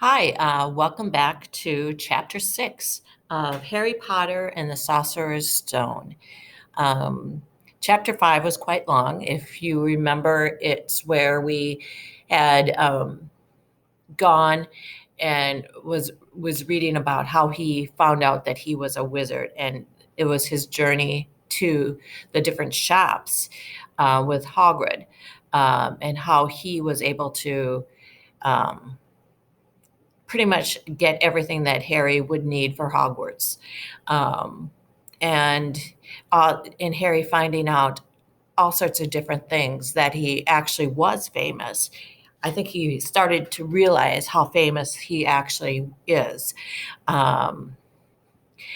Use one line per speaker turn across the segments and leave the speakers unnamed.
Hi, welcome back to Chapter 6 of Harry Potter and the Sorcerer's Stone. Um, Chapter 5 was quite long. If you remember, it's where we had gone and was reading about how he found out that he was a wizard, and it was his journey to the different shops with Hagrid, and how he was able to um, pretty much get everything that Harry would need for Hogwarts. Um, and and Harry finding out all sorts of different things that he actually was famous. I think he started to realize how famous he actually is. Um,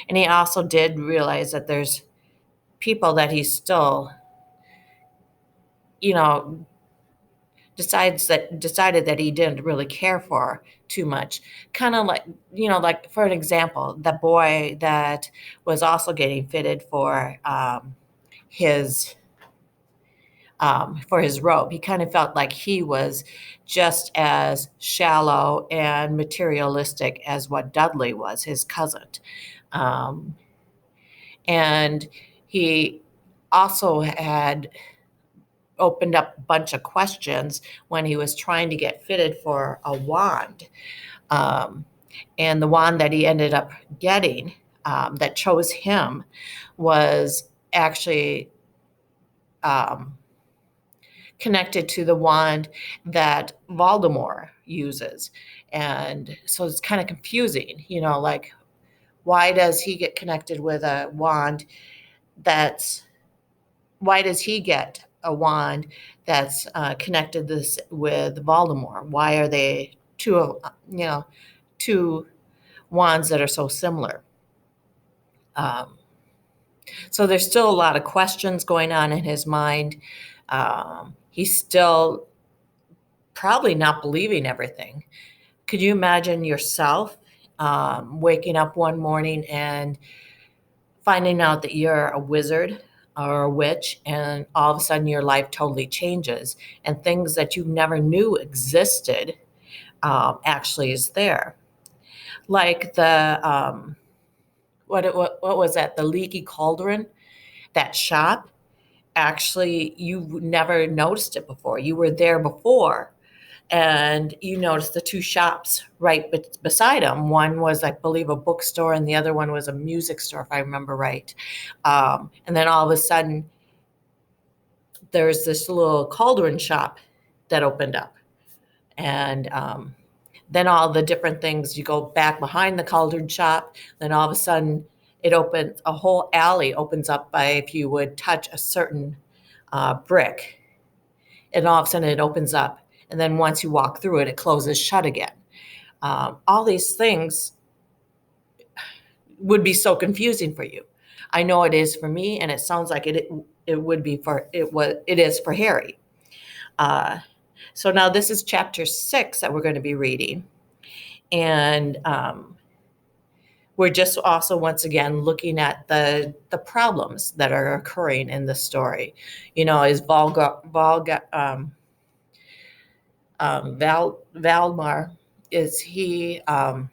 and he also did realize that there's people that he still, you know, decided that he didn't really care for too much. Kind of like, like for an example, the boy that was also getting fitted his for his robe. He kind of felt like he was just as shallow and materialistic as what Dudley was, his cousin. Um, and he also had opened up a bunch of questions when he was trying to get fitted for a wand. Um, and the wand that he ended up getting that chose him was actually um, connected to the wand that Voldemort uses. And so it's kind of confusing, like why does he get connected with a wand that's why does he get a wand that's connected this with Voldemort? Why are they two wands that are so similar? Um, so there's still a lot of questions going on in his mind. He's still probably not believing everything. Could you imagine yourself waking up one morning and finding out that you're a wizard or a witch, and all of a sudden your life totally changes, and things that you never knew existed actually is there? Like what was that? The Leaky Cauldron, that shop. Actually, you never noticed it before. You were there before, and you noticed the two shops right beside them. One was, I believe, a bookstore, and the other one was a music store, if I remember right. And then all of a sudden, there's this little cauldron shop that opened up, and then all the different things. You go back behind the cauldron shop, then all of a sudden, it opens a whole alley opens up by if you would touch a certain brick, and all of a sudden it opens up. And then once you walk through it, it closes shut again. All these things would be so confusing for you. I know it is for me, and it sounds like it would be for it is for Harry. Uh, so now this is chapter 6 that we're going to be reading, and we're just also once again looking at the problems that are occurring in the story. Is Valdemar, is he going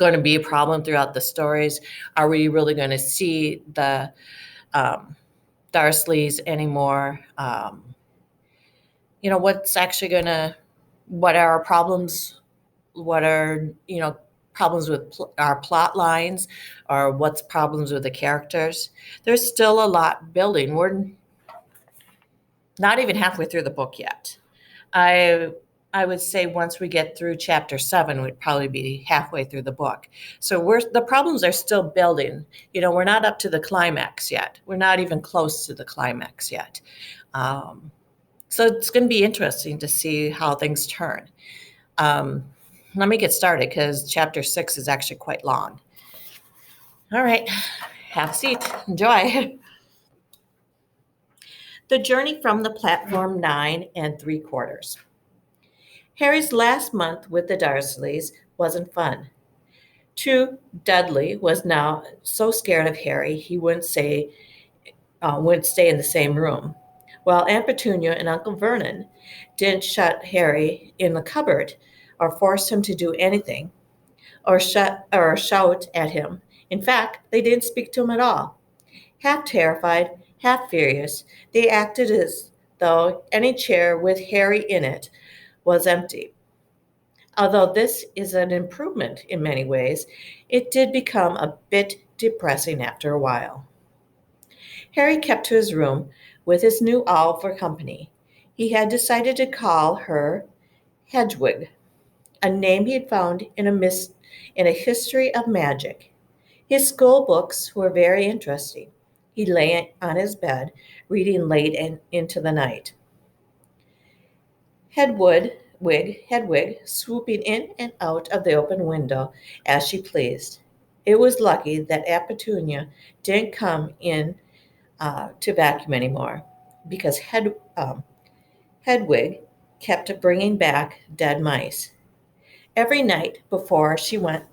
to be a problem throughout the stories? Are we really going to see the um, Dursleys anymore? What's actually what are our problems? What are, problems with our plot lines, or what's problems with the characters? There's still a lot building. We're not even halfway through the book yet. I I would say once we get through chapter 7, we'd probably be halfway through the book. So the problems are still building. We're not up to the climax yet. We're not even close to the climax yet. Um, so it's going to be interesting to see how things turn. Um, Let me get started because chapter 6 is actually quite long. All right, have a seat. Enjoy. The journey from the platform 9 3/4. Harry's last month with the Dursleys wasn't fun. True, Dudley was now so scared of Harry he wouldn't stay in the same room. while Aunt Petunia and Uncle Vernon didn't shut Harry in the cupboard or force him to do anything or shout at him. In fact, they didn't speak to him at all. Half terrified, half furious, they acted as though any chair with Harry in it was empty. Although this is an improvement in many ways, it did become a bit depressing after a while. Harry kept to his room with his new owl for company. He had decided to call her Hedwig, a name he had found in a history of magic. His school books were very interesting. He lay on his bed, reading late into the night. Hedwig, swooping in and out of the open window as she pleased. It was lucky that Aunt Petunia didn't come in to vacuum anymore, because Hedwig kept bringing back dead mice. Every night before he went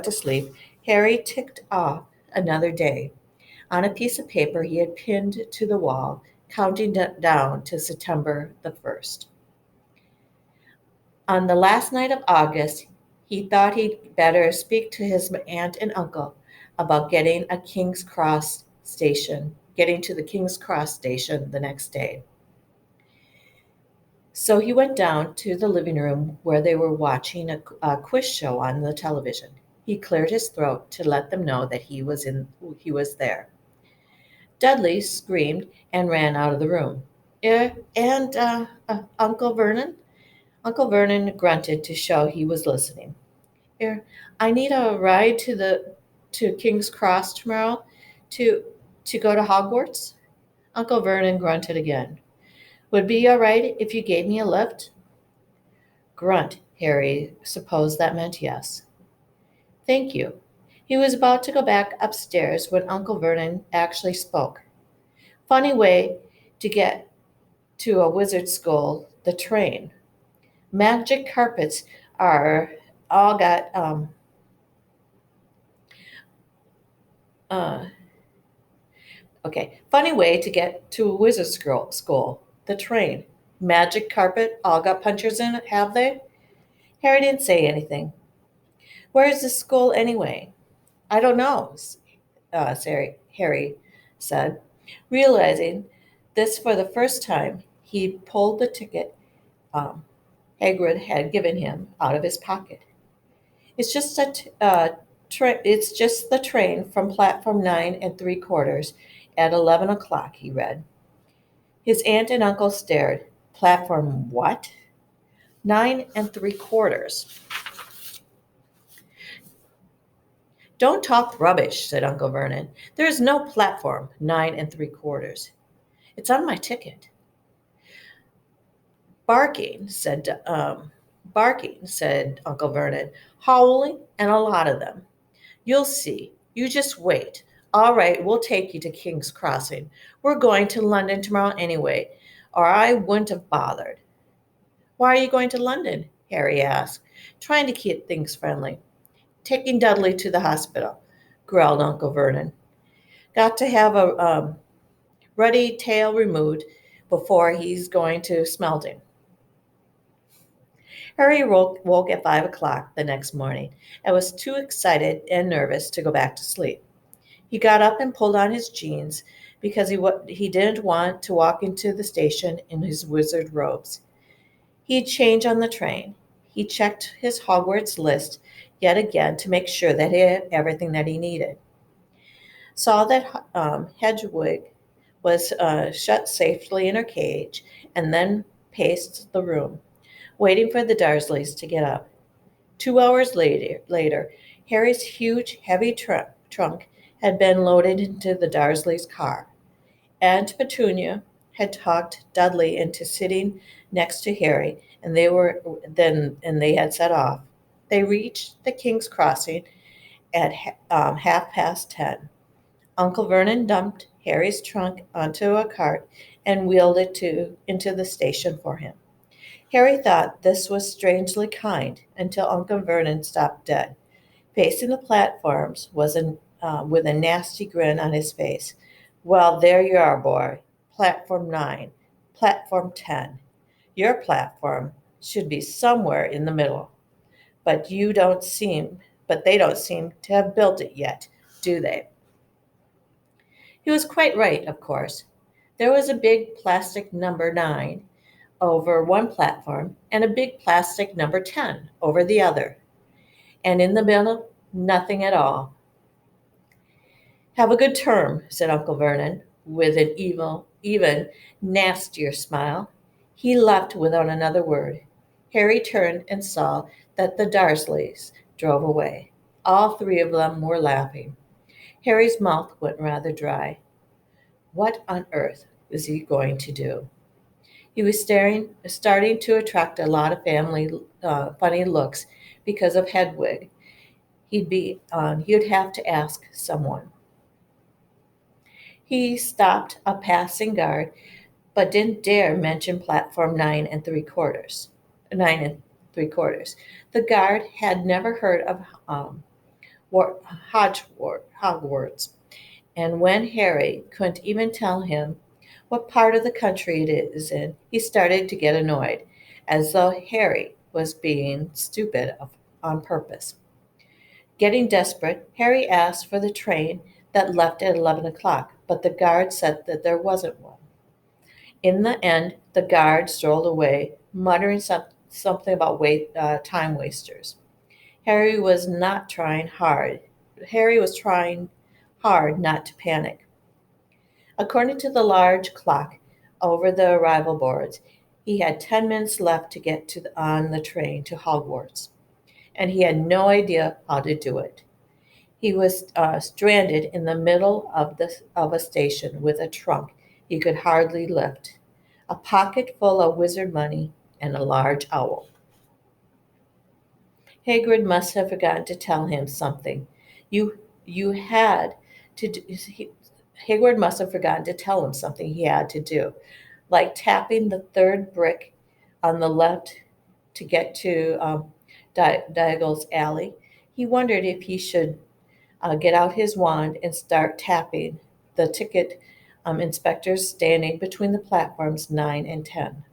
to sleep, Harry ticked off another day on a piece of paper he had pinned to the wall, counting down to September the 1st. On the last night of August, he thought he'd better speak to his aunt and uncle about getting to the King's Cross station the next day. So he went down to the living room where they were watching a quiz show on the television. He cleared his throat to let them know that he was there. Dudley screamed and ran out of the room. And Uncle Vernon? Uncle Vernon grunted to show he was listening. I need a ride to King's Cross tomorrow to go to Hogwarts. Uncle Vernon grunted again. Would it be all right if you gave me a lift? Grunt. Harry supposed that meant yes. Thank you. He was about to go back upstairs when Uncle Vernon actually spoke. Funny way to get to a wizard school, the train. Magic carpets are all got uh okay. Funny way to get to a wizard school, the train. Magic carpet all got punchers in it, have they? Harry didn't say anything. Where is the school anyway? I don't know, Harry said, realizing this for the first time. He pulled the ticket um, Hagrid had given him out of his pocket. It's just it's just the train from platform 9 3/4 at 11 o'clock. He read. His aunt and uncle stared. Platform what? 9 3/4. Don't talk rubbish, said Uncle Vernon. There is no platform 9 3/4. It's on my ticket. Barking, said Uncle Vernon. Howling, and a lot of them. You'll see. You just wait. All right, we'll take you to King's Crossing. We're going to London tomorrow anyway, or I wouldn't have bothered. Why are you going to London? Harry asked, trying to keep things friendly. Taking Dudley to the hospital, growled Uncle Vernon. Got to have a ruddy tail removed before he's going to Smelding. Harry woke at 5 o'clock the next morning and was too excited and nervous to go back to sleep. He got up and pulled on his jeans because he didn't want to walk into the station in his wizard robes. He'd change on the train. He checked his Hogwarts list yet again to make sure that he had everything that he needed. Saw that Hedwig was shut safely in her cage, and then paced the room, waiting for the Dursleys to get up. 2 hours later, Harry's huge, heavy trunk had been loaded into the Dursleys' car. Aunt Petunia had talked Dudley into sitting next to Harry, and they had set off. They reached the King's Crossing at 10:30. Uncle Vernon dumped Harry's trunk onto a cart and wheeled it into the station for him. Harry thought this was strangely kind until Uncle Vernon stopped dead. Pacing the platforms with a nasty grin on his face. Well, there you are, boy. Platform 9. Platform 10. Your platform should be somewhere in the middle, but you don't seem, but they don't seem to have built it yet, do they?" He was quite right, of course. There was a big plastic number 9 over one platform and a big plastic number 10 over the other. And in the middle, nothing at all. "Have a good term," said Uncle Vernon, with an even nastier smile. He left without another word. Harry turned and saw that the Dursleys drove away. All three of them were laughing. Harry's mouth went rather dry. What on earth was he going to do? He was starting to attract a lot of family funny looks because of Hedwig. He'd have to ask someone. He stopped a passing guard, but didn't dare mention platform 9 3/4. 9 3/4. The guard had never heard of Hogwarts, and when Harry couldn't even tell him what part of the country it is in, he started to get annoyed, as though Harry was being stupid on purpose. Getting desperate, Harry asked for the train that left at 11 o'clock, but the guard said that there wasn't one. In the end, the guard strolled away, muttering something about time wasters. Harry was not trying hard. Harry was trying hard not to panic. According to the large clock over the arrival boards, he had 10 minutes left to get on the train to Hogwarts, and he had no idea how to do it. He was stranded in the middle of a station with a trunk he could hardly lift, a pocket full of wizard money, and a large owl. Hagrid must have forgotten to tell him something. You had to do, Hagrid must have forgotten to tell him something he had to do, like tapping the third brick on the left to get to Diagon's Alley. He wondered if he should get out his wand and start tapping the ticket inspectors standing between the platforms 9 and 10.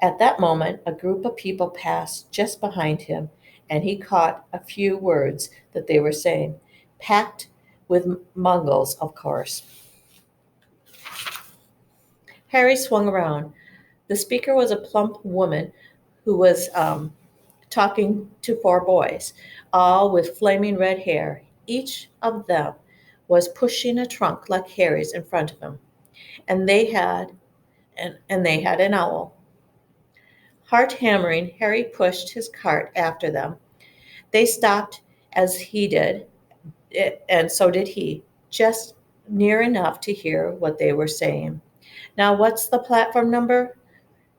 At that moment, a group of people passed just behind him, and he caught a few words that they were saying. Packed with Muggles, of course. Harry swung around. The speaker was a plump woman who was talking to 4 boys, all with flaming red hair. Each of them was pushing a trunk like Harry's in front of him, and they had an owl. Heart hammering, Harry pushed his cart after them. They stopped as he did, and so did he, just near enough to hear what they were saying. "Now, what's the platform number?"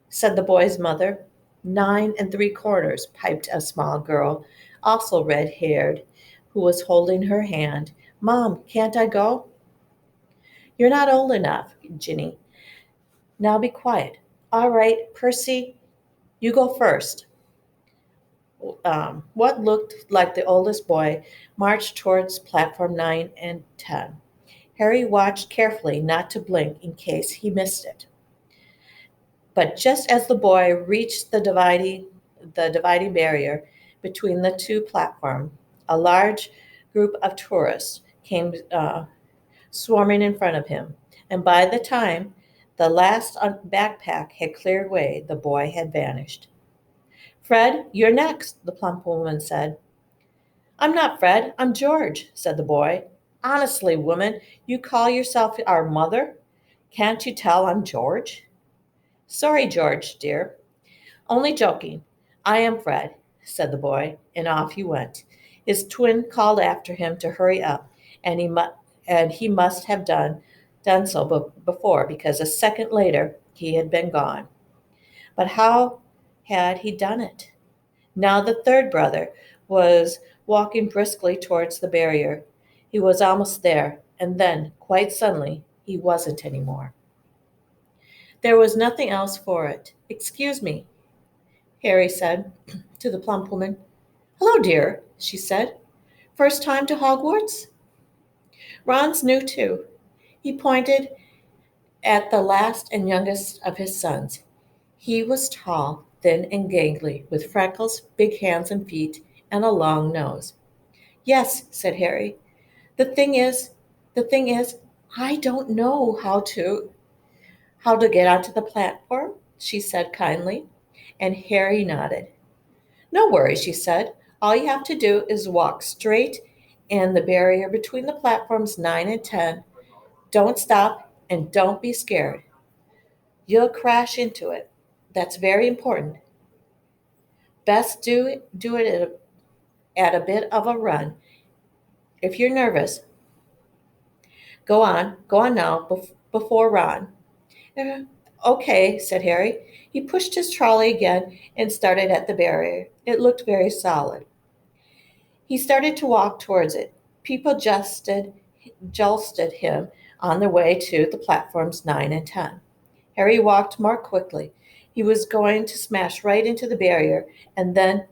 said the boy's mother. 9 3/4, piped a small girl, also red-haired, who was holding her hand. "Mom, can't I go?" "You're not old enough, Ginny. Now be quiet." "All right, Percy, you go first." What looked like the oldest boy marched towards platform 9 and 10. Harry watched carefully not to blink in case he missed it. But just as the boy reached the dividing barrier between the two platforms, a large group of tourists came swarming in front of him, and by the time the last backpack had cleared way, the boy had vanished. "Fred, you're next," the plump woman said. "I'm not Fred, I'm George," said the boy. "Honestly, woman, you call yourself our mother? Can't you tell I'm George?" "Sorry, George, dear. Only joking. I am Fred," said the boy, and off he went. His twin called after him to hurry up, and he must have done so before, because a second later he had been gone. But how had he done it? Now the third brother was walking briskly towards the barrier. He was almost there, and then, quite suddenly, he wasn't any more. There was nothing else for it. "Excuse me," Harry said to the plump woman. "Hello, dear," she said. "First time to Hogwarts?" Ron's new too. He pointed at the last and youngest of his sons. He was tall, thin, and gangly, with freckles, big hands and feet, and a long nose. Yes, said Harry. The thing is, the thing is, I don't know how to get onto the platform, she said kindly, and Harry nodded. No worries, she said. All you have to do is walk straight and the barrier between the platforms 9 and 10. Don't stop and don't be scared. You'll crash into it. That's very important. Best do it at a bit of a run. If you're nervous, go on now before Ron. "Uh, Okay, said Harry. He pushed his trolley again and started at the barrier. It looked very solid. He started to walk towards it. People jostled him on their way to the platforms 9 and 10. Harry walked more quickly. He was going to smash right into the barrier, and then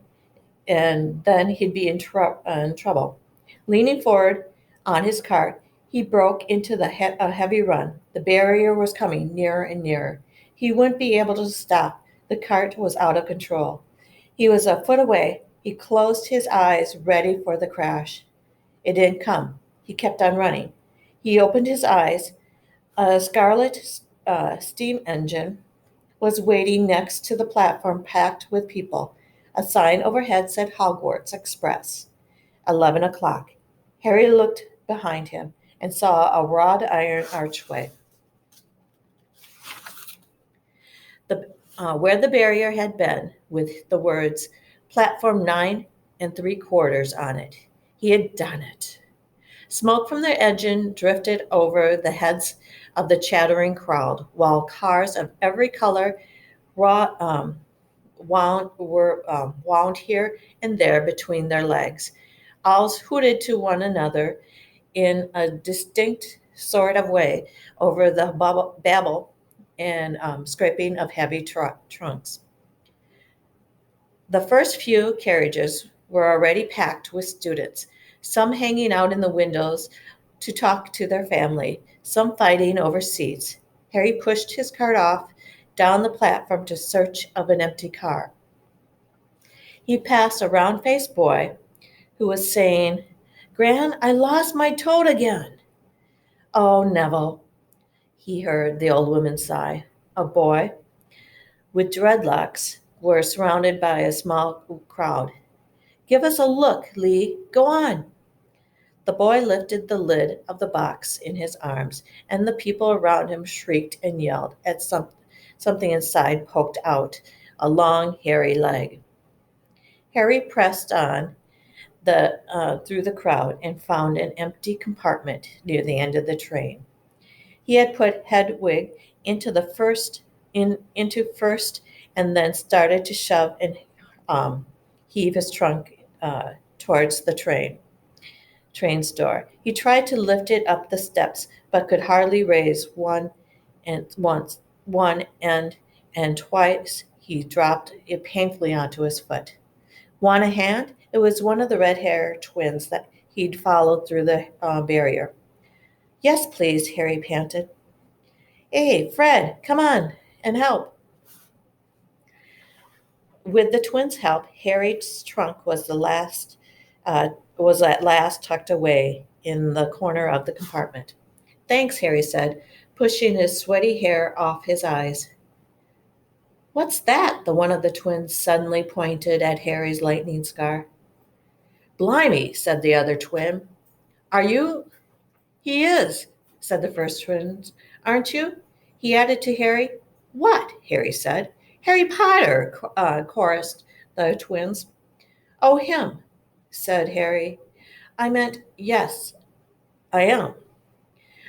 he'd be in trouble. Leaning forward on his cart, he broke into a heavy run. The barrier was coming nearer and nearer. He wouldn't be able to stop. The cart was out of control. He was a foot away. He closed his eyes, ready for the crash. It didn't come. He kept on running. He opened his eyes. A scarlet steam engine was waiting next to the platform packed with people. A sign overhead said Hogwarts Express, 11 o'clock. Harry looked behind him and saw a wrought iron archway. Where the barrier had been, with the words Platform 9 3/4 on it. He had done it. Smoke from the engine drifted over the heads of the chattering crowd, while cars of every color wound here and there between their legs. Owls hooted to one another in a distinct sort of way over the babble and scraping of heavy trunks. The first few carriages were already packed with students, some hanging out in the windows to talk to their family, some fighting over seats. Harry pushed his cart off down the platform to search of an empty car. He passed a round faced boy who was saying, Gran, I lost my toad again. Oh, Neville, he heard the old woman sigh. A boy with dreadlocks were surrounded by a small crowd. Give us a look, Lee. Go on. The boy lifted the lid of the box in his arms, and the people around him shrieked and yelled at something inside poked out a long, hairy leg. Harry pressed on through the crowd and found an empty compartment near the end of the train. He had put Hedwig into first, and then started to shove and heave his trunk towards the train's door. He tried to lift it up the steps, but could hardly raise one end, and twice he dropped it painfully onto his foot. Want a hand? It was one of the red-haired twins that he'd followed through the barrier. Yes, please, Harry panted. Hey, Fred, come on and help. With the twins' help, Harry's trunk was at last tucked away in the corner of the compartment. Thanks, Harry said, pushing his sweaty hair off his eyes. What's that? The one of the twins suddenly pointed at Harry's lightning scar. Blimey, said the other twin. Are you? He is, said the first twin. Aren't you? He added to Harry. What? Harry said. Harry Potter, chorused the twins. Oh, him, said Harry. I meant, yes, I am.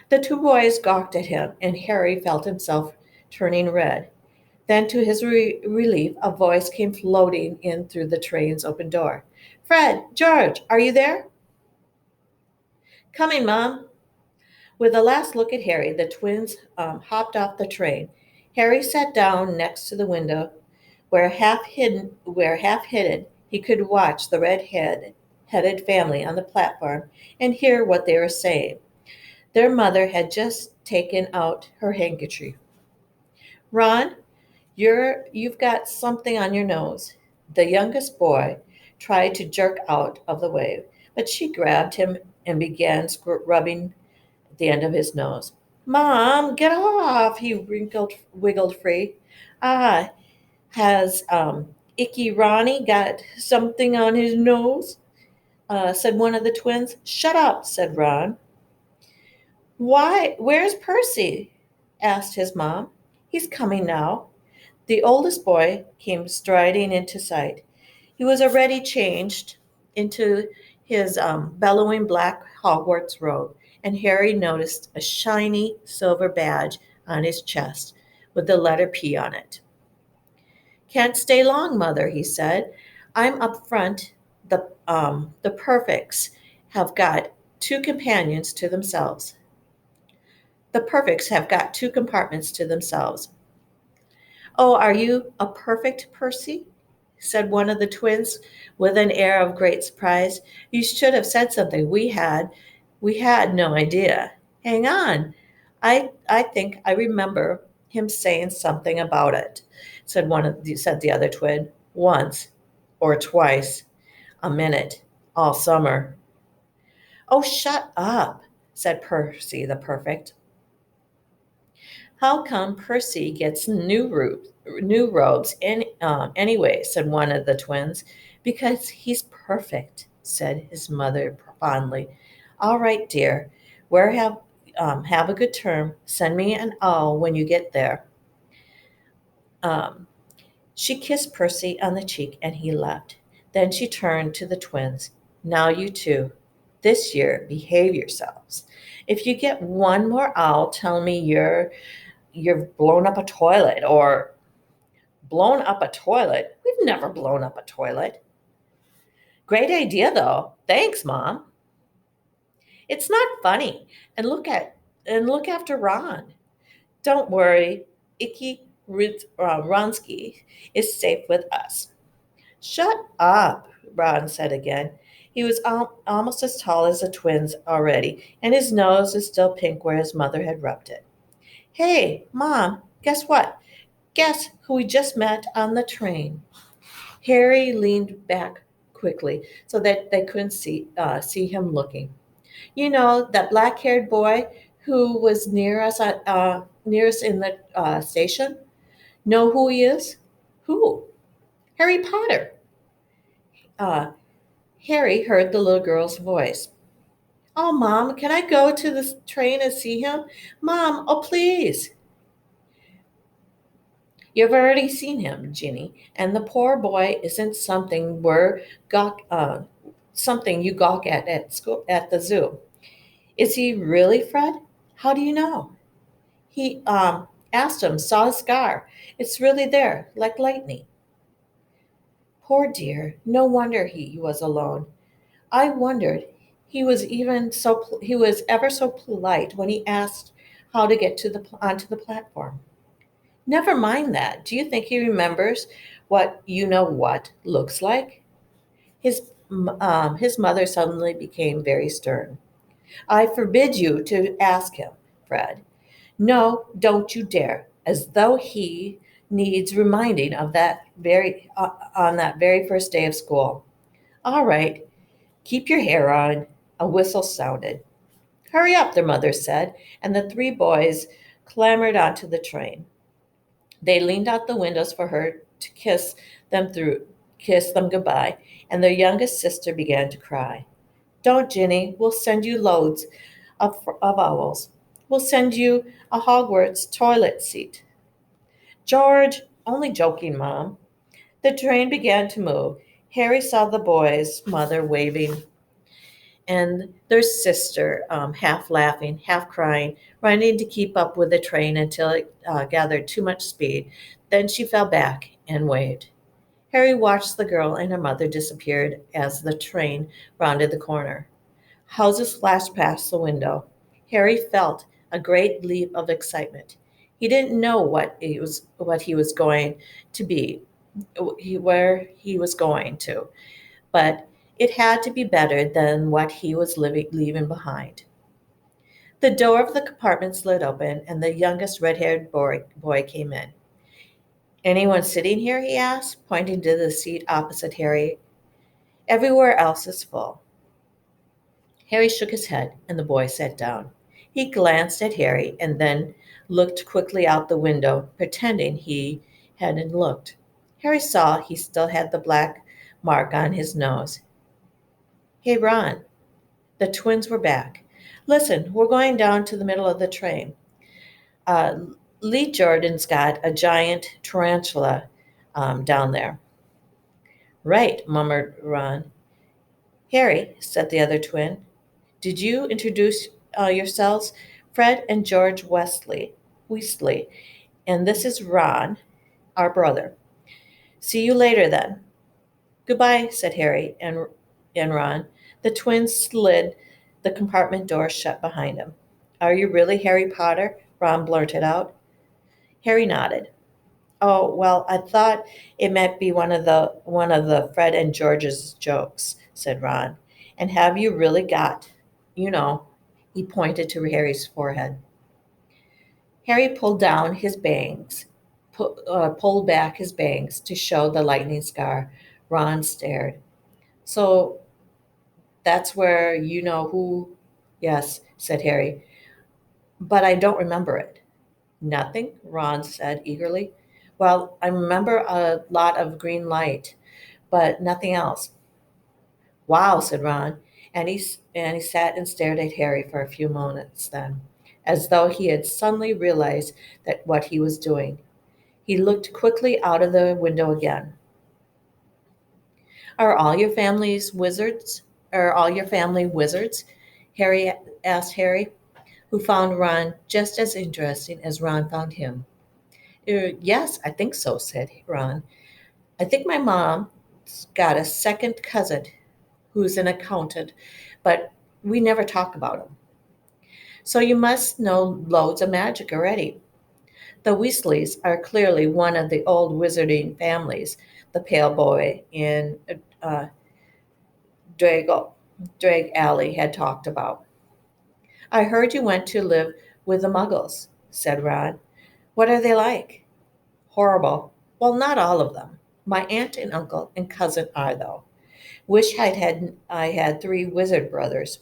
The two boys gawked at him, and Harry felt himself turning red. Then, to his relief, a voice came floating in through the train's open door. Fred, George, are you there? Coming, Mom. With a last look at Harry, the twins hopped off the train. Harry sat down next to the window, where half hidden, he could watch the red-headed family on the platform and hear what they were saying. Their mother had just taken out her handkerchief. Ron, you've got something on your nose. The youngest boy tried to jerk out of the way, but she grabbed him and began rubbing the end of his nose. Mom, get off! He wiggled free. Ah, has Icky Ronnie got something on his nose? Said one of the twins. Shut up, said Ron. Why, where's Percy? Asked his mom. He's coming now. The oldest boy came striding into sight. He was already changed into his bellowing black Hogwarts robe, and Harry noticed a shiny silver badge on his chest with the letter P on it. Can't stay long, Mother, he said. I'm up front. The perfects have got two companions to themselves. The perfects have got two compartments to themselves. Oh, are you a perfect, Percy? Said one of the twins with an air of great surprise. You should have said something. We had no idea. Hang on. I think I remember him saying something about it, said the other twin. Once or twice a minute all summer. Oh, shut up, said Percy the perfect. How come Percy gets new robes anyway? Said one of the twins. Because he's perfect, said his mother fondly. All right, dear. Where have a good term. Send me an owl when you get there. Um, she kissed Percy on the cheek and he left. Then she turned to the twins. Now you two, this year, behave yourselves. If you get one more owl, tell me you've blown up a toilet or blown up a toilet. We've never blown up a toilet. Great idea though. Thanks, Mom. It's not funny. And look after Ron. Don't worry. Ronsky is safe with us. Shut up, Ron said again. He was almost as tall as the twins already, and his nose is still pink where his mother had rubbed it. Hey, Mom, guess what? Guess who we just met on the train? Harry leaned back quickly so that they couldn't see him looking. You know, that black-haired boy who was near us in the station? Know who he is? Who? Harry Potter. Uh, Harry heard the little girl's voice. Oh, Mom, can I go to the train and see him? Mom, oh, please. You've already seen him, Ginny, and the poor boy isn't something you gawk at school at the zoo. Is he really, Fred? How do you know? He asked him, saw a scar. It's really there, like lightning. Poor dear, no wonder he was alone. I wondered he was ever so polite when he asked how to get onto the platform. Never mind that. Do you think he remembers what you know what looks like? His mother suddenly became very stern. I forbid you to ask him, Fred. No, don't you dare, as though he needs reminding of that very on that very first day of school. All right, keep your hair on. A whistle sounded. Hurry up, their mother said, and the three boys clambered onto the train. They leaned out the windows for her to kiss them goodbye, and their youngest sister began to cry. Don't, Ginny. We'll send you loads of owls. We'll send you a Hogwarts toilet seat. George, only joking, Mom. The train began to move. Harry saw the boys' mother waving and their sister, half laughing, half crying, running to keep up with the train until it gathered too much speed. Then she fell back and waved. Harry watched the girl and her mother disappear as the train rounded the corner. Houses flashed past the window. Harry felt a great leap of excitement. He didn't know what he was going to be, where he was going to, but it had to be better than what he was leaving behind. The door of the compartment slid open, and the youngest red-haired boy came in. Anyone sitting here? He asked, pointing to the seat opposite Harry. Everywhere else is full. Harry shook his head, and the boy sat down. He glanced at Harry and then looked quickly out the window, pretending he hadn't looked. Harry saw he still had the black mark on his nose. Hey, Ron. The twins were back. Listen, we're going down to the middle of the train. Uh, Lee Jordan's got a giant tarantula down there. Right, murmured Ron. Harry, said the other twin, did you introduce yourselves? Fred and George Weasley, and this is Ron, our brother. See you later then. Goodbye, said Harry and Ron. The twins slid the compartment door shut behind them. Are you really Harry Potter? Ron blurted out. Harry nodded. Oh, well, I thought it might be one of the Fred and George's jokes, said Ron. And have you really got, you know, he pointed to Harry's forehead. Harry pulled back his bangs to show the lightning scar. Ron stared. So that's where you know who? Yes, said Harry, but I don't remember it. Nothing? Ron said eagerly. Well, I remember a lot of green light, but nothing else. Wow, said Ron, and he sat and stared at Harry for a few moments then, as though he had suddenly realized that what he was doing. He looked quickly out of the window again. Are all your families wizards? Are all your family wizards? Harry asked Harry, who found Ron just as interesting as Ron found him. Yes, I think so, said Ron. I think my mom's got a second cousin who's an accountant, but we never talk about him. So you must know loads of magic already. The Weasleys are clearly one of the old wizarding families, the pale boy in uh, Drago, Drag Alley had talked about. I heard you went to live with the Muggles, said Ron. What are they like? Horrible. Well, not all of them. My aunt and uncle and cousin are, though. Wish I had three wizard brothers.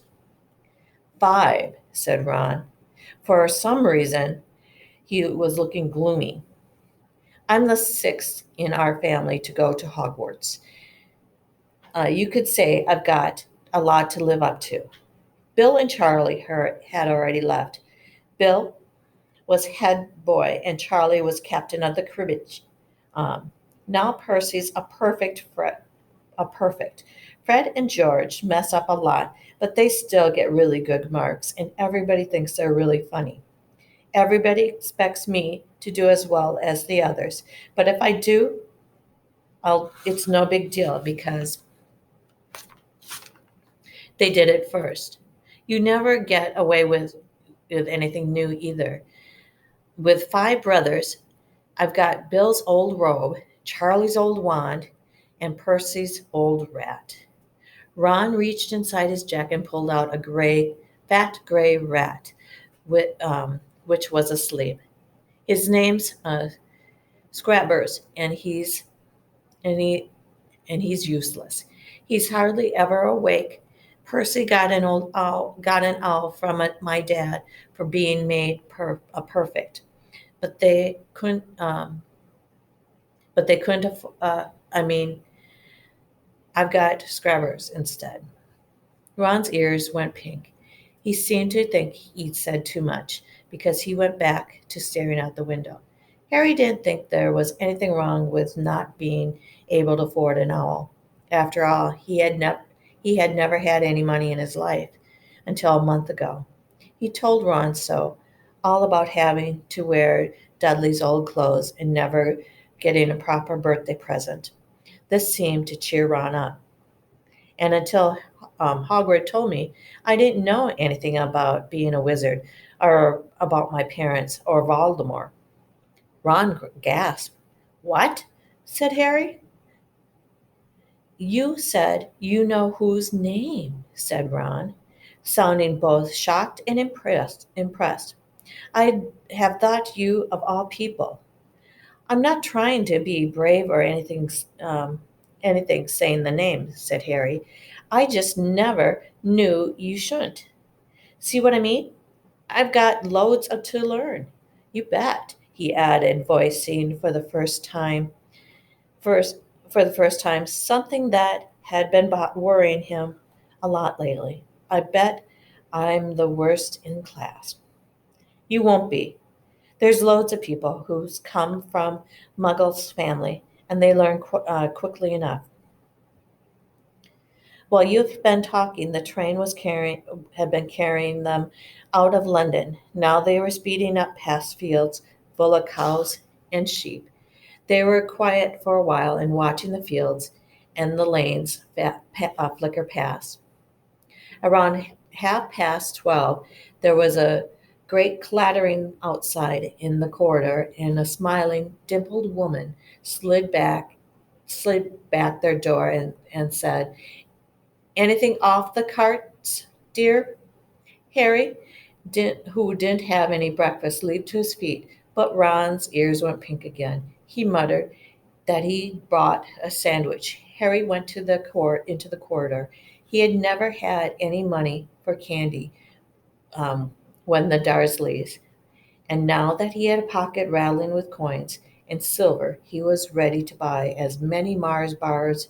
Five, said Ron. For some reason, he was looking gloomy. I'm the sixth in our family to go to Hogwarts. You could say I've got a lot to live up to. Bill and Charlie had already left. Bill was head boy, and Charlie was captain of the cribbage. Um, Now Percy's a perfect. Fred and George mess up a lot, but they still get really good marks, and everybody thinks they're really funny. Everybody expects me to do as well as the others, but if I do, it's no big deal because they did it first. You never get away with anything new either. With five brothers, I've got Bill's old robe, Charlie's old wand, and Percy's old rat. Ron reached inside his jacket and pulled out a fat gray rat, which was asleep. His name's Scrabbers, and he and he's useless. He's hardly ever awake. Percy got an owl from my dad for being made perfect, but they couldn't. But they couldn't. I mean, I've got Scrabbers instead. Ron's ears went pink. He seemed to think he'd said too much because he went back to staring out the window. Harry didn't think there was anything wrong with not being able to afford an owl. After all, he had never had any money in his life until a month ago. He told Ron so, all about having to wear Dudley's old clothes and never getting a proper birthday present. This seemed to cheer Ron up. And until Hogwarts told me, I didn't know anything about being a wizard or about my parents or Voldemort. Ron gasped. What? Said Harry. You said you know whose name, said Ron. sounding both shocked and impressed. "I have thought you of all people." "I'm not trying to be brave or anything saying the name," said Harry. "I just never knew you shouldn't. See what I mean? I've got to learn." "You bet," he added, voicing first for the first time something that had been worrying him a lot lately. "I bet I'm the worst in class." "You won't be. There's loads of people who's come from Muggles family, and they learn quickly enough." While you've been talking, the train had been carrying them out of London. Now they were speeding up past fields full of cows and sheep. They were quiet for a while and watching the fields and the lanes flicker past. Around 12:30, there was a great clattering outside in the corridor, and a smiling, dimpled woman slid back their door and said, "Anything off the carts, dear?" Harry, who didn't have any breakfast, leaped to his feet, but Ron's ears went pink again. He muttered that he brought a sandwich. Harry went into the corridor. He had never had any money for candy um, when the Dursleys, and now that he had a pocket rattling with coins and silver, he was ready to buy as many Mars bars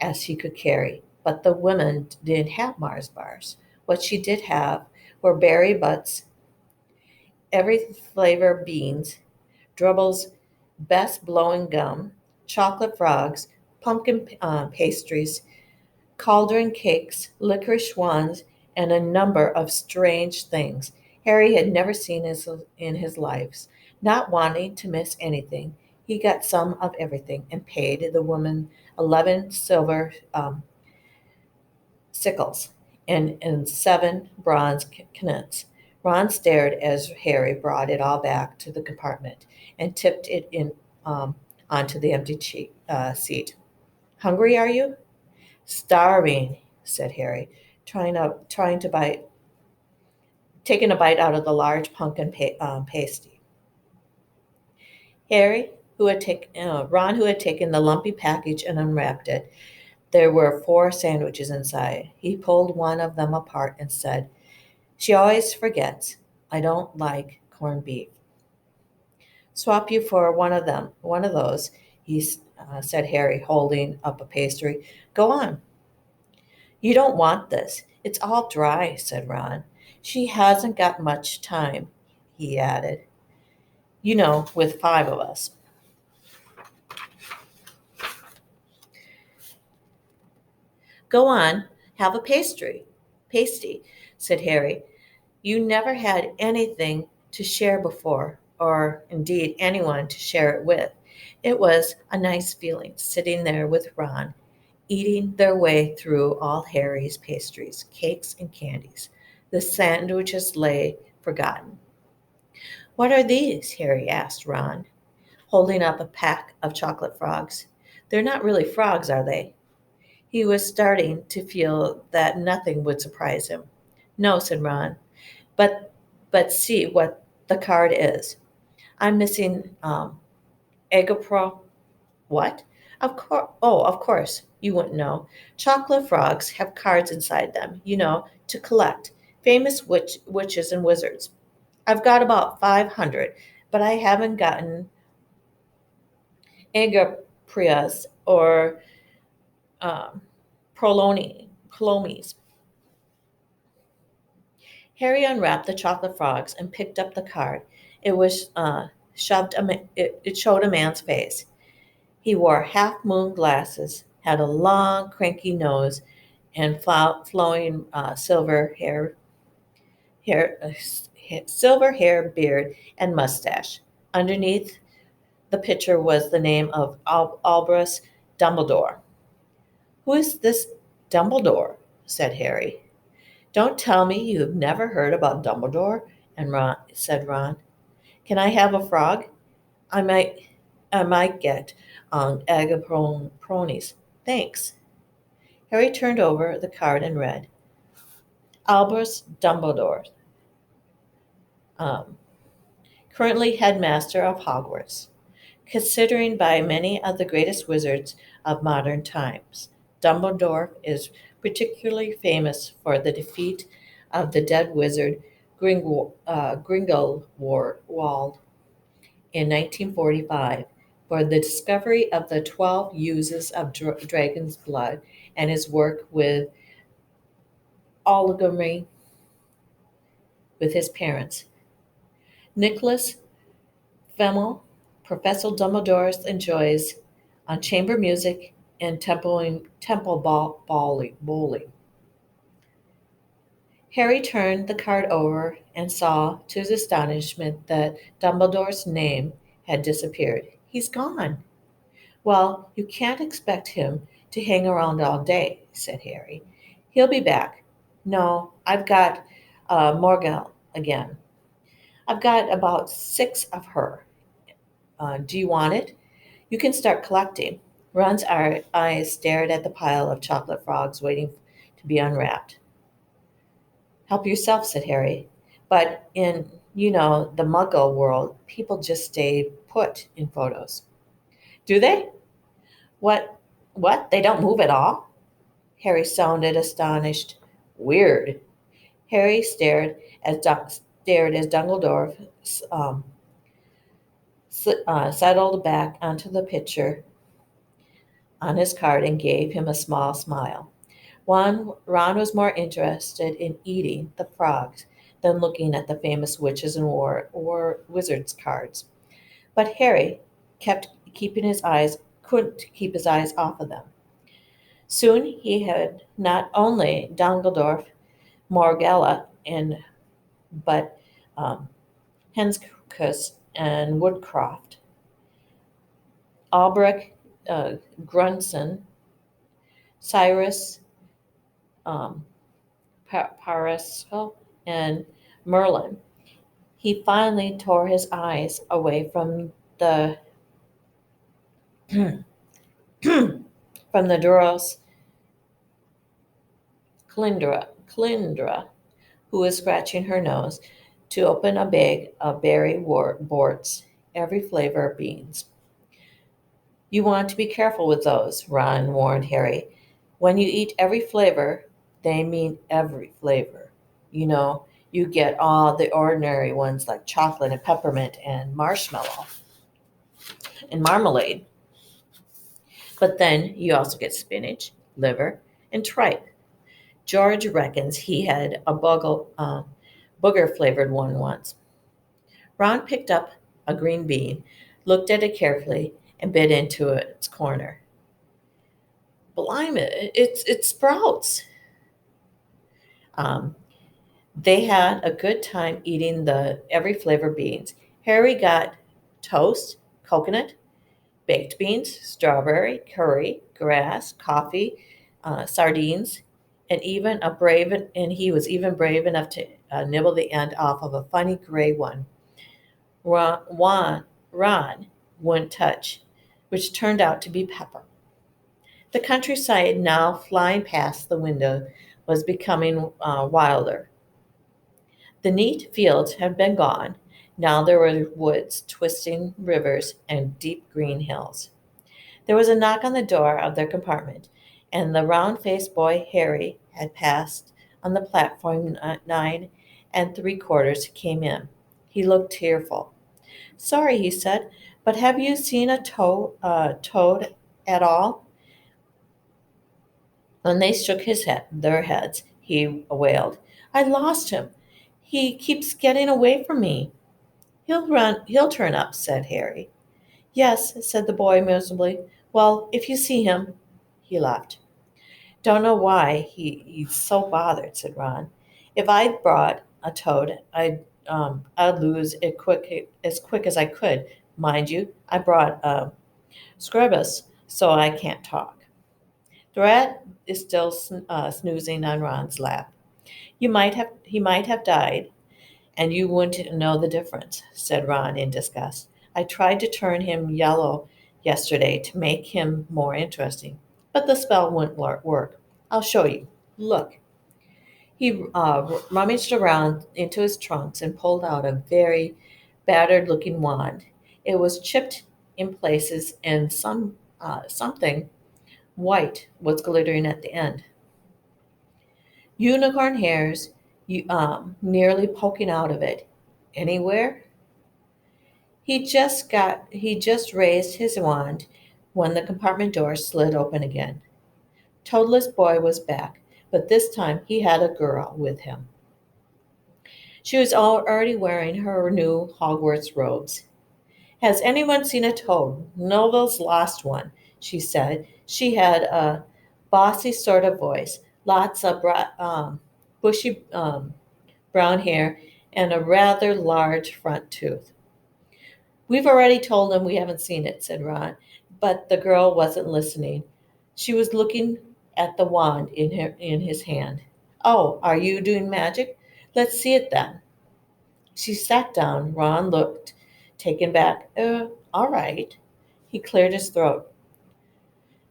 as he could carry. But the woman didn't have Mars bars. What she did have were berry butts, every flavor beans, Drubble's best blowing gum, chocolate frogs, pumpkin pastries, cauldron cakes, licorice wands, and a number of strange things Harry had never seen in his life. Not wanting to miss anything, he got some of everything and paid the woman 11 silver sickles and 7 bronze knits. Ron stared as Harry brought it all back to the compartment and tipped it in onto the empty seat. "Hungry, are you?" "Starving," said Harry, trying to bite, taking a bite out of the large pumpkin pasty. Ron, who had taken the lumpy package and unwrapped it, there were 4 sandwiches inside. He pulled one of them apart and said, "She always forgets. I don't like corned beef." "Swap you for one of those," said Harry, holding up a pastry. "Go on." "You don't want this. It's all dry," said Ron. "She hasn't got much time," he added. With 5 of us." "Go on, have a pasty," said Harry. "You never had anything to share before, or indeed anyone to share it with." It was a nice feeling sitting there with Ron, eating their way through all Harry's pastries, cakes, and candies. The sandwiches lay forgotten. "What are these?" Harry asked Ron, holding up a pack of chocolate frogs. "They're not really frogs, are they?" He was starting to feel that nothing would surprise him. "No," said Ron, but see what the card is. I'm missing Agapro. What? Of course. Oh, of course. You wouldn't know. Chocolate frogs have cards inside them, to collect. Famous witches and wizards. I've got about 500, but I haven't gotten Agaprias or um, Polomies. Harry unwrapped the chocolate frogs and picked up the card. It was it showed a man's face. He wore half-moon glasses, had a long, cranky nose, and flowing hair, silver hair, beard, and mustache. Underneath the picture was the name of Albus Dumbledore. "Who is this Dumbledore?" said Harry. "Don't tell me you've never heard about Dumbledore," said Ron. "Can I have a frog? I might, I might get agapronies. Thanks." Harry turned over the card and read, Albus Dumbledore, um, currently headmaster of Hogwarts. Considering by many of the greatest wizards of modern times, Dumbledore is particularly famous for the defeat of the dead wizard Grindelwald in 1945, for the discovery of the 12 uses of dragon's blood, and his work with oligarchy with his parents. Nicholas Flamel, Professor Dumbledore enjoys on chamber music and bowling. Harry turned the card over and saw, to his astonishment, that Dumbledore's name had disappeared. He's gone. Well, you can't expect him to hang around all day, said Harry. He'll be back. No, I've got Morgul again. I've got about 6 of her. Do you want it? You can start collecting. Ron's eyes stared at the pile of chocolate frogs waiting to be unwrapped. Help yourself, said Harry. But in, the muggle world, people just stay put in photos. Do they? What? What? They don't move at all? Harry sounded astonished. Weird. Harry stared as Dumbledore um, settled back onto the picture on his card and gave him a small smile. Ron was more interested in eating the frogs than looking at the famous witches and war wizards cards. But Harry kept keeping his eyes couldn't keep his eyes off of them. Soon he had not only Dumbledore, Morgella, and but um, Henscus and Woodcroft, Albrecht, Grunson, Cyrus, um, Parasco, and Merlin. He finally tore his eyes away from the from the Duros Clindra, who was scratching her nose, to open a bag of berry borts, every flavor of beans. You want to be careful with those, Ron warned Harry. When you eat every flavor, they mean every flavor. You get all the ordinary ones like chocolate and peppermint and marshmallow and marmalade. But then you also get spinach, liver, and tripe. George reckons he had a booger flavored one once. Ron picked up a green bean, looked at it carefully, and bit into its corner. Blimey, it sprouts. Um, they had a good time eating the every flavor beans. Harry got toast, coconut, baked beans, strawberry, curry, grass, coffee, sardines, and he was even brave enough to nibble the end off of a funny gray one. Ron wouldn't touch, which turned out to be pepper. The countryside, now flying past the window, was becoming wilder. The neat fields had been gone. Now there were woods, twisting rivers, and deep green hills. There was a knock on the door of their compartment, and the round-faced boy Harry had passed on the platform 9 3/4 came in. He looked tearful. Sorry, he said, but have you seen a toad at all? When they shook their heads, he wailed, I lost him. He keeps getting away from me. He'll turn up, said Harry. Yes, said the boy miserably. Well, if you see him, he laughed. Don't know why he's so bothered, said Ron. If I'd brought a toad, I'd lose it as quick as I could. Mind you, I brought Scrubbus, so I can't talk. The rat is still snoozing on Ron's lap. He might have died, and you wouldn't know the difference, said Ron in disgust. I tried to turn him yellow yesterday to make him more interesting, but the spell wouldn't work. I'll show you. Look. He rummaged around into his trunks and pulled out a very battered looking wand. It was chipped in places, and something white was glittering at the end. Unicorn hairs nearly poking out of it. Anywhere? He just raised his wand when the compartment door slid open again. Toadless Boy was back, but this time he had a girl with him. She was already wearing her new Hogwarts robes. Has anyone seen a toad? Novel's lost one, she said. She had a bossy sort of voice, lots of bushy brown hair, and a rather large front tooth. We've already told him we haven't seen it, said Ron, but the girl wasn't listening. She was looking at the wand in his hand. Oh, are you doing magic? Let's see it then. She sat down. Ron looked taken back. All right. He cleared his throat.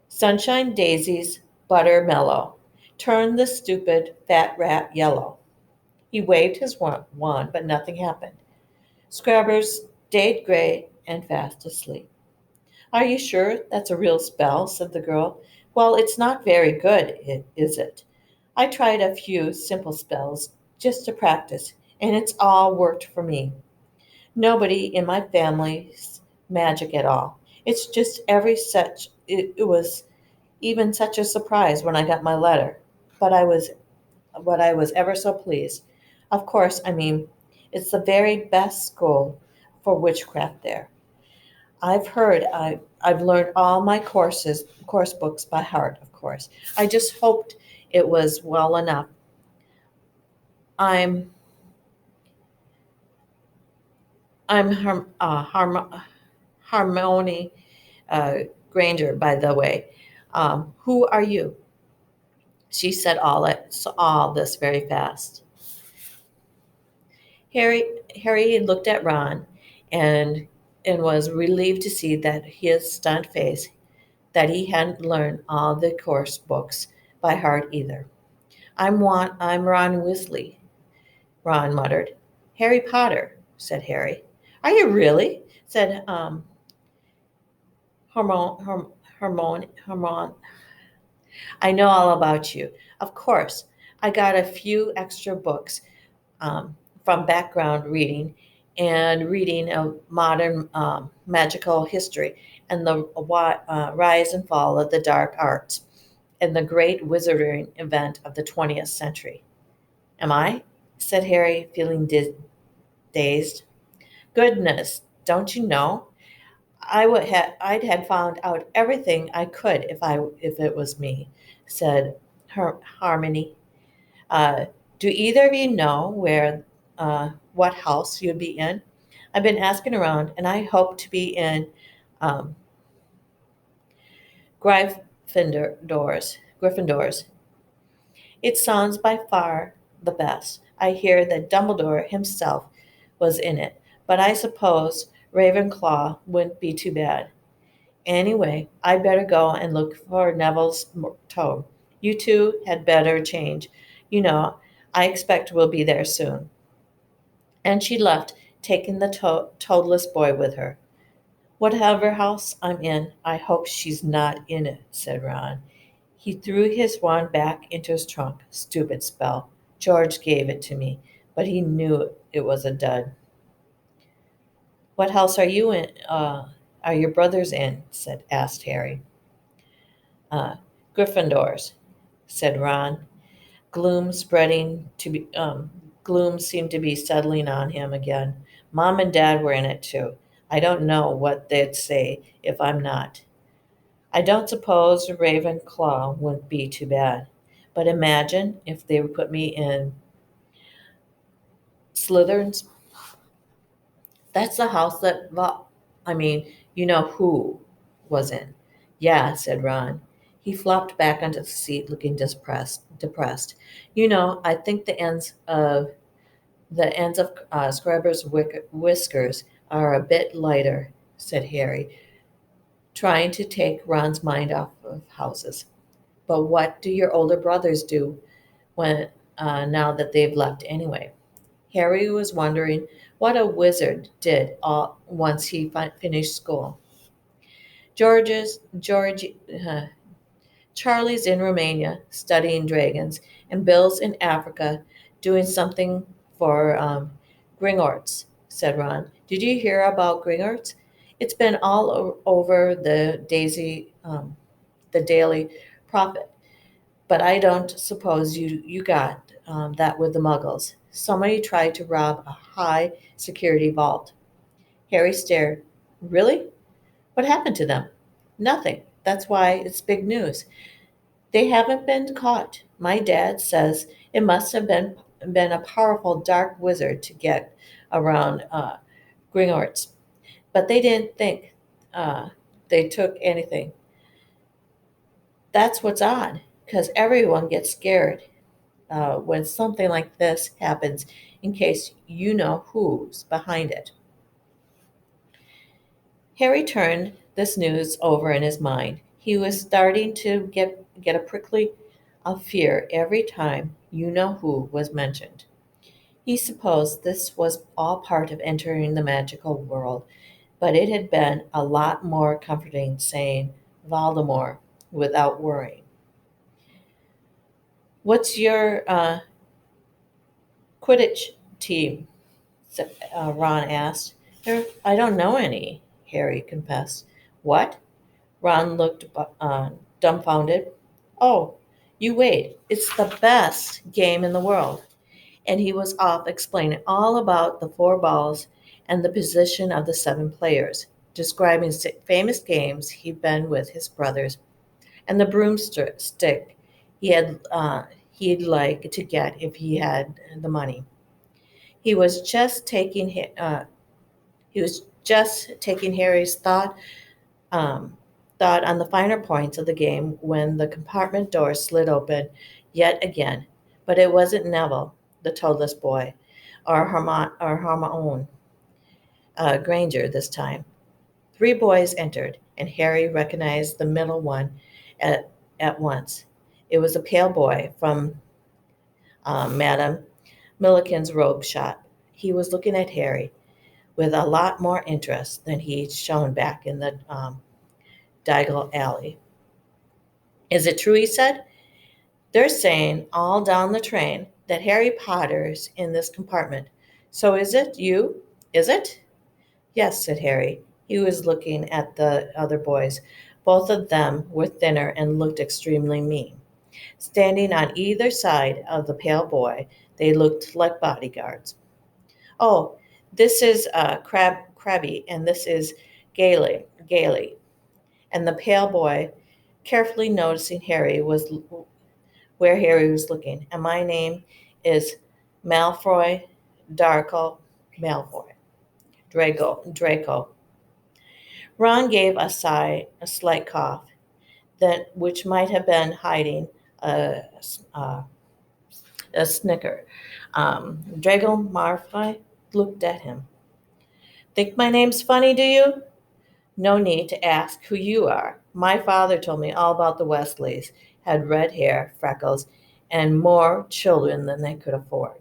Sunshine daisies, butter mellow. Turn the stupid fat rat yellow. He waved his wand, but nothing happened. Scrabbers stayed gray and fast asleep. Are you sure that's a real spell? Said the girl. Well, it's not very good, is it? I tried a few simple spells just to practice, and it's all worked for me. Nobody in my family's magic at all. It's just it was even such a surprise when I got my letter. But I was ever so pleased. Of course, I mean, it's the very best school for witchcraft there. I've learned all my course books by heart, of course. I just hoped it was well enough. I'm I'm Harmony uh, Granger, by the way. Who are you? She said all this very fast. Harry Harry looked at Ron and was relieved to see that his stunned face that he hadn't learned all the course books by heart either. I'm Ron Weasley, Ron muttered. Harry Potter, said Harry. Are you really? Said Hermione. I know all about you. Of course, I got a few extra books from background reading and reading of modern magical history and the rise and fall of the dark arts and the great wizarding event of the 20th century. Am I? Said Harry, feeling dazed. Goodness, don't you know? I'd had found out everything I could if it was me, said Harmony. Uh, do either of you know what house you'd be in? I've been asking around, and I hope to be in um, Gryffindors. It sounds by far the best. I hear that Dumbledore himself was in it, but I suppose Ravenclaw wouldn't be too bad. Anyway, I'd better go and look for Neville's toad. You two had better change. You know, I expect we'll be there soon. And she left, taking the toadless boy with her. Whatever house I'm in, I hope she's not in it, said Ron. He threw his wand back into his trunk. Stupid spell. George gave it to me, but he knew it was a dud. What house are you in? Are your brothers in? Asked Harry. Uh, Gryffindors, said Ron. Gloom seemed to be settling on him again. Mom and Dad were in it too. I don't know what they'd say if I'm not. I don't suppose Ravenclaw wouldn't be too bad. But imagine if they would put me in Slytherin's. That's the house I mean, you know who was in. Yeah, said Ron. He flopped back onto the seat, looking depressed. You know, I think the ends of Scrubber's whiskers are a bit lighter, said Harry, trying to take Ron's mind off of houses. But what do your older brothers do when now that they've left anyway. Harry was wondering what a wizard did once he finished school. George, uh, Charlie's in Romania studying dragons, and Bill's in Africa doing something for Gringotts, said Ron. Did you hear about Gringotts? It's been all over the Daily Prophet, but I don't suppose you got that with the Muggles. Somebody tried to rob a high security vault. Harry stared. Really? What happened to them? Nothing. That's why it's big news. They haven't been caught. My dad says it must have been a powerful dark wizard to get around Gringotts, but they didn't think uh, they took anything. That's what's odd, because everyone gets scared when something like this happens, in case you know who's behind it. Harry turned this news over in his mind. He was starting to get a prickly of fear every time you know who was mentioned. He supposed this was all part of entering the magical world, but it had been a lot more comforting saying Voldemort without worrying. What's your Quidditch team? Ron asked. I don't know any, Harry confessed. What? Ron looked dumbfounded. Oh, you wait. It's the best game in the world. And he was off explaining all about the four balls and the position of the seven players, describing famous games he'd been with his brothers and the broomstick he'd like to get if he had the money. He was just taking he was just taking Harry's um, thought on the finer points of the game when the compartment door slid open yet again. But it wasn't Neville, the toeless boy, or Hermione Granger this time. Three boys entered, and Harry recognized the middle one at once. It was a pale boy from Madame Milliken's robe shop. He was looking at Harry with a lot more interest than he'd shown back in the Diagon Alley. Is it true, he said? They're saying all down the train that Harry Potter's in this compartment. So is it you? Is it? Yes, said Harry. He was looking at the other boys. Both of them were thinner and looked extremely mean. Standing on either side of the pale boy, they looked like bodyguards. Oh, this is Crabby, and this is Gaily. And the pale boy, carefully noticing where Harry was looking. And my name is Malfoy Darko Malfoy. Draco. Ron gave a sigh, a slight cough, that which might have been hiding a, a snicker. Draco Malfoy looked at him. Think my name's funny, do you? No need to ask who you are. My father told me all about the Wesleys, had red hair, freckles, and more children than they could afford.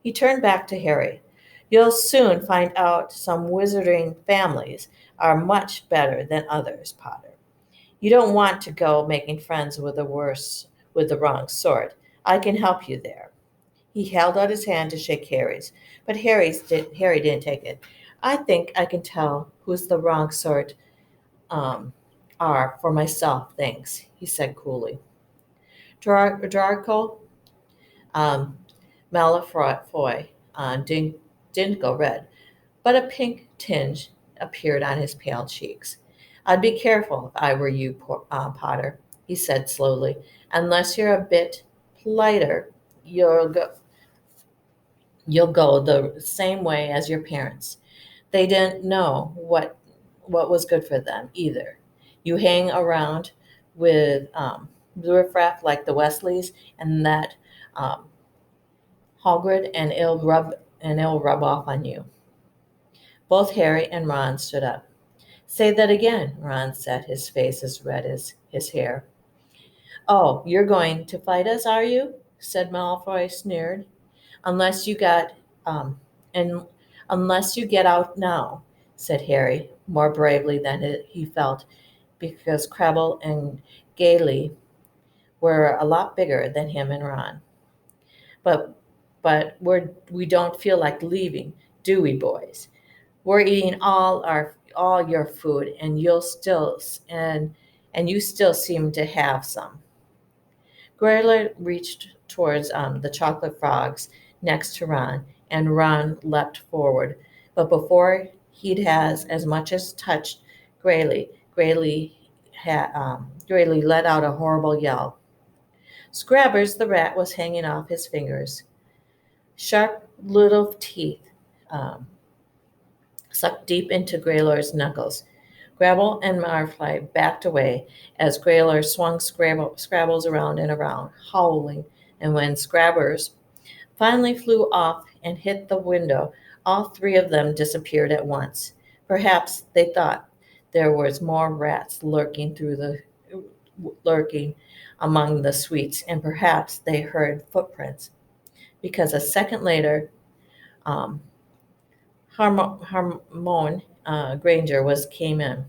He turned back to Harry. You'll soon find out some wizarding families are much better than others, Potter. You don't want to go making friends with the wrong sort. I can help you there. He held out his hand to shake Harry's, but Harry didn't take it. I think I can tell who's the wrong sort um, are for myself, thanks, he said coolly. Draco um, Malfoy didn't go red, but a pink tinge appeared on his pale cheeks. I'd be careful if I were you, Potter, he said slowly. Unless you're a bit politer, you'll go, you'll go the same way as your parents. They didn't know what was good for them either. You hang around with riffraff like the Wesleys and that um, Hagrid, and it'll rub off on you. Both Harry and Ron stood up. Say that again, Ron said, his face as red as his hair. Oh, you're going to fight us, are you? said Malfoy, sneered. Unless you got, um, and unless you get out now, said Harry, more bravely than he felt, because Crabble and Gailey were a lot bigger than him and Ron. But we don't feel like leaving, do we, boys? We're eating all your food, and you still seem to have some. Grayler reached towards the chocolate frogs next to Ron, and Ron leapt forward. But before he'd has as much as touched Grayley, Grayley let out a horrible yell. Scrabbers the rat was hanging off his fingers. Sharp little teeth um, sucked deep into Grayler's knuckles. Grabble and Marfly backed away as Grayler swung Scrabbles around and around, howling, and when Scrabbers finally flew off and hit the window, all three of them disappeared at once. Perhaps they thought there was more rats lurking among the sweets, and perhaps they heard footprints, because a second later, um, Harmon Granger came in.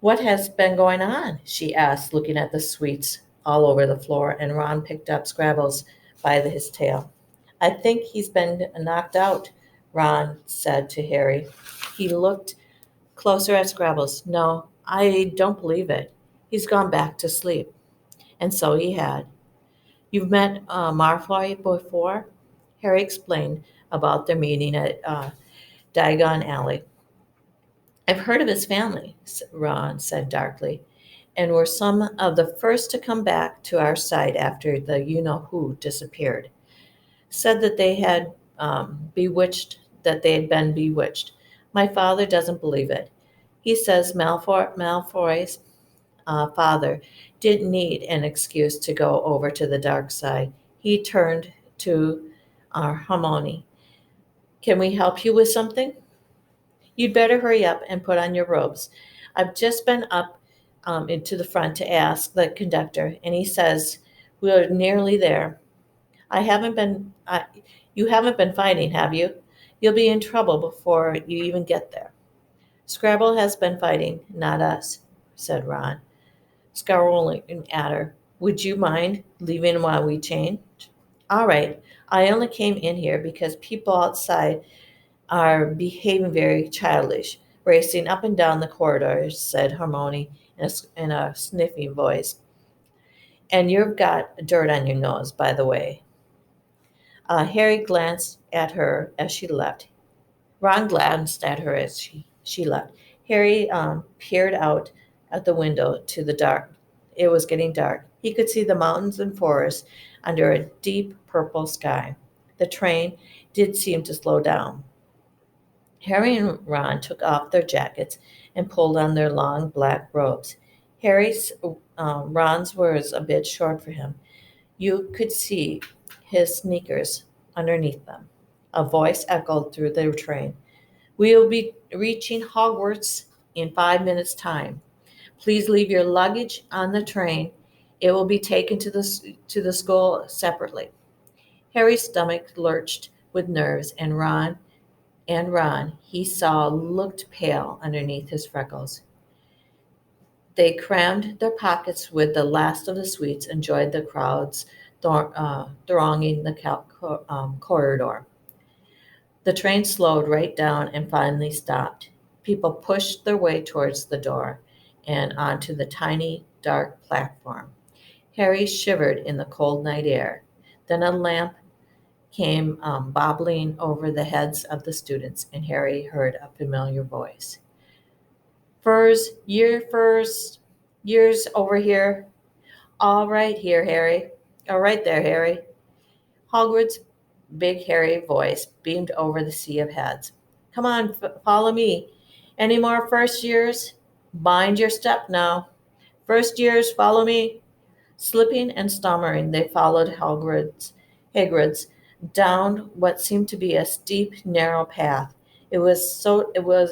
What has been going on? She asked, looking at the sweets all over the floor, and Ron picked up Scrabbles by his tail. I think he's been knocked out, Ron said to Harry. He looked closer at Scrabbles. No, I don't believe it. He's gone back to sleep. And so he had. You've met Marfoy before? Harry explained about their meeting at Diagon Alley. I've heard of his family, Ron said darkly, and were some of the first to come back to our side after the you know who disappeared. Said that they had been bewitched. My father doesn't believe it. He says Malfoy's father didn't need an excuse to go over to the dark side. He turned to our Harmony. Can we help you with something? You'd better hurry up and put on your robes. I've just been up into the front to ask the conductor, and he says we're nearly there. I haven't been. You haven't been fighting, have you? You'll be in trouble before you even get there. Scrabble has been fighting, not us, said Ron, scowling at her. Would you mind leaving while we change? All right. I only came in here because people outside are behaving very childish, racing up and down the corridors, said Harmony in a sniffing voice. And you've got dirt on your nose, by the way. Harry glanced at her as she left. Ron glanced at her as she left. Harry peered out at the window to the dark. It was getting dark. He could see the mountains and forests under a deep purple sky. The train did seem to slow down. Harry and Ron took off their jackets and pulled on their long black robes. Ron's was a bit short for him. You could see his sneakers underneath them. A voice echoed through the train. We'll be reaching Hogwarts in 5 minutes' time. Please leave your luggage on the train. It will be taken to the school separately. Harry's stomach lurched with nerves, and Ron, he saw, looked pale underneath his freckles. They crammed their pockets with the last of the sweets and joined the crowds thronging the corridor. The train slowed right down and finally stopped. People pushed their way towards the door and onto the tiny, dark platform. Harry shivered in the cold night air. Then a lamp came bobbling over the heads of the students, and Harry heard a familiar voice. Furs, years over here. All right here, Harry. All right there, Harry. Hogwarts' big, hairy voice beamed over the sea of heads. Come on, follow me. Any more first years? Bind your step now. First years, follow me. Slipping and stammering, they followed Hagrid's down what seemed to be a steep, narrow path. It was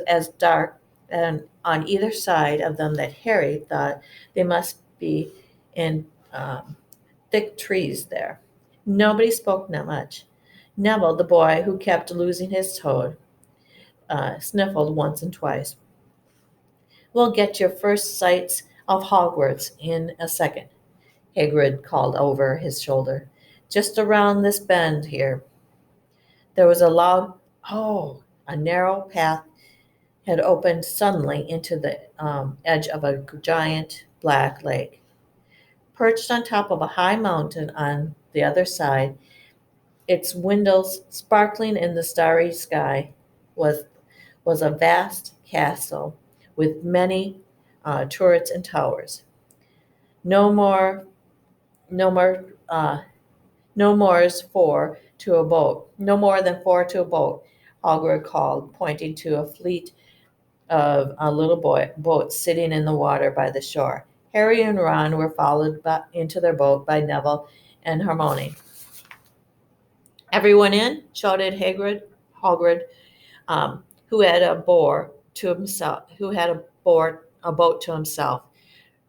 as dark and on either side of them that Harry thought they must be in thick trees there. Nobody spoke much. Neville, the boy who kept losing his toad, sniffled once and twice. We'll get your first sights of Hogwarts in a second, Hagrid called over his shoulder. Just around this bend here. There was a loud, oh, a narrow path had opened suddenly into the edge of a giant black lake. Perched on top of a high mountain on the other side, its windows sparkling in the starry sky, was, was a vast castle with many turrets and towers. No more, no more, no more is four to a boat. No more than four to a boat, Hagrid called, pointing to a fleet of little boats sitting in the water by the shore. Harry and Ron were followed into their boat by Neville and Hermione. Everyone in, shouted Hagrid, who had a boat to himself.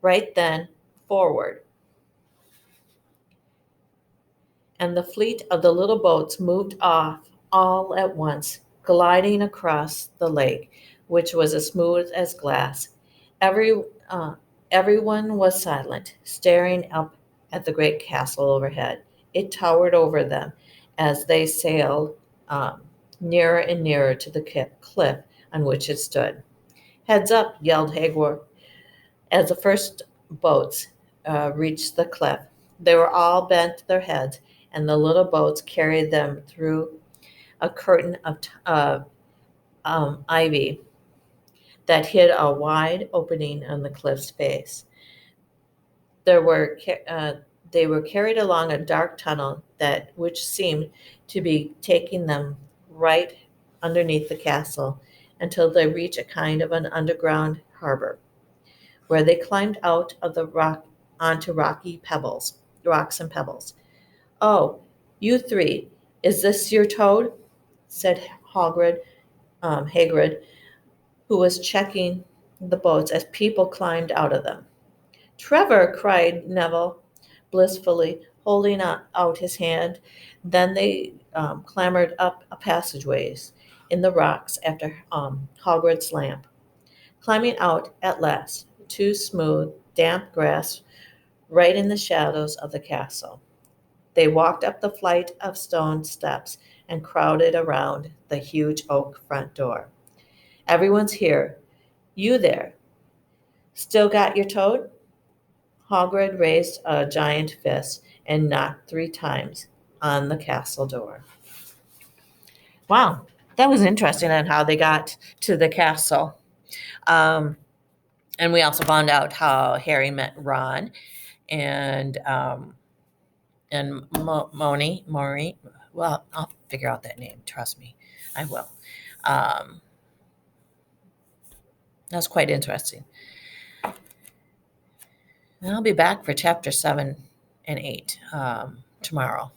Right then, forward. And the fleet of the little boats moved off all at once, gliding across the lake, which was as smooth as glass. Every, uh, Everyone was silent, staring up at the great castle overhead. It towered over them as they sailed nearer and nearer to the cliff on which it stood. Heads up, yelled Hagrid as the first boats reached the cliff. They were all bent their heads, and the little boats carried them through a curtain of ivy that hid a wide opening on the cliff's face. There were they were carried along a dark tunnel which seemed to be taking them right underneath the castle until they reached a kind of an underground harbor, where they climbed out of the rock onto rocks and pebbles. "Oh, you three, is this your toad?" said Hagrid, who was checking the boats as people climbed out of them. "Trevor!" cried Neville, blissfully, holding out his hand. Then they clambered up a passageways in the rocks after Hagrid's lamp. Climbing out at last to smooth, damp grass right in the shadows of the castle, they walked up the flight of stone steps and crowded around the huge oak front door. "Everyone's here. You there. Still got your toad?" Hagrid raised a giant fist and knocked 3 times on the castle door. Wow, that was interesting on how they got to the castle. And we also found out how Harry met Ron and Maury. Well, I'll figure out that name. Trust me, I will. Um, that was quite interesting. And I'll be back for chapter 7 and 8 tomorrow.